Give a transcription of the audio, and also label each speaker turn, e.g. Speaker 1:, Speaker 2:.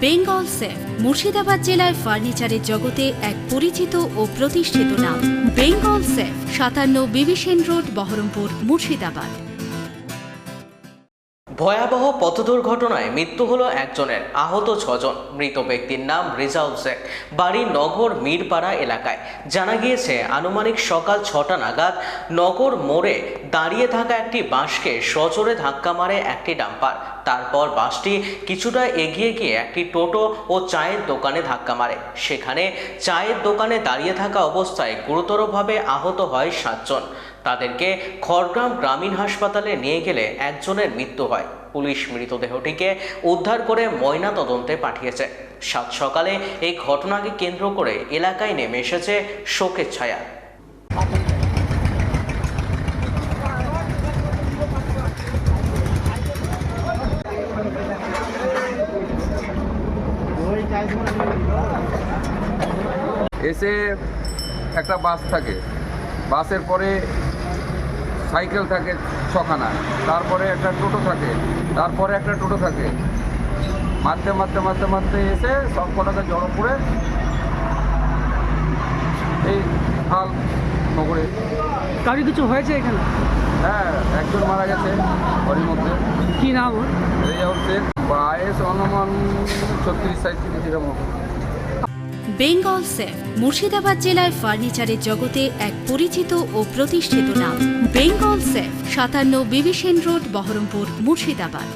Speaker 1: Bengal safe Murshidabad জেলায় ফার্নিচারের জগতে এক পরিচিত ও প্রতিষ্ঠিত নাম। বেঙ্গল সেফ 57 বিবি সেন রোড, বহরমপুর, মুর্শিদাবাদ।
Speaker 2: ভয়াবহ পথ দুর্ঘটনায় মৃত্যু হলো একজনের, আহত 6 জন। মৃত ব্যক্তির নাম রেজাউল শেখ, বাড়ি নগর মিরপাড়া এলাকায়। জানা গিয়েছে আনুমানিক সকাল 6টা নাগাদ নগর মোড়ে দাঁড়িয়ে থাকা একটি বাসকে সজোরে ধাক্কা মারে একটি ডাম্পার। তারপর বাসটি কিছুটা এগিয়ে গিয়ে একটি টোটো ও চায়ের দোকানে ধাক্কা মারে। সেখানে চায়ের দোকানে দাঁড়িয়ে থাকা অবস্থায় গুরুতরভাবে আহত হয় 7 জন। তাদেরকে খড়গ্রাম গ্রামীণ হাসপাতালে নিয়ে গেলে একজনের মৃত্যু হয়। পুলিশ মৃতদেহটিকে উদ্ধার করে ময়না তদন্তে পাঠিয়েছে। সাত সকালে এই ঘটনাকে কেন্দ্র করে এলাকায় নেমে এসেছে শোকের ছায়া।
Speaker 3: এসে একটা বাস থাকে, বাসের পরে সাইকেল থাকে 6খানা, তারপরে একটা টোটো থাকে, তারপরে একটা টোটো থাকে। মারতে মারতে মারতে মারতে এসে সব কটাকে জড়ো করে এই হাল নগরে।
Speaker 4: কারো কিছু হয়েছে এখানে?
Speaker 3: হ্যাঁ, একজন মারা গেছে ওর মধ্যে।
Speaker 4: কি নাম ওর?
Speaker 3: রেজাউল শেখ, বয়স অনুমান 36-37 এরকম।
Speaker 1: বেঙ্গল সেফ মুর্শিদাবাদ জেলায় ফার্নিচারের জগতে এক পরিচিত ও প্রতিষ্ঠিত নাম। বেঙ্গল সেফ 57 বিবি সেন রোড, বহরমপুর, মুর্শিদাবাদ।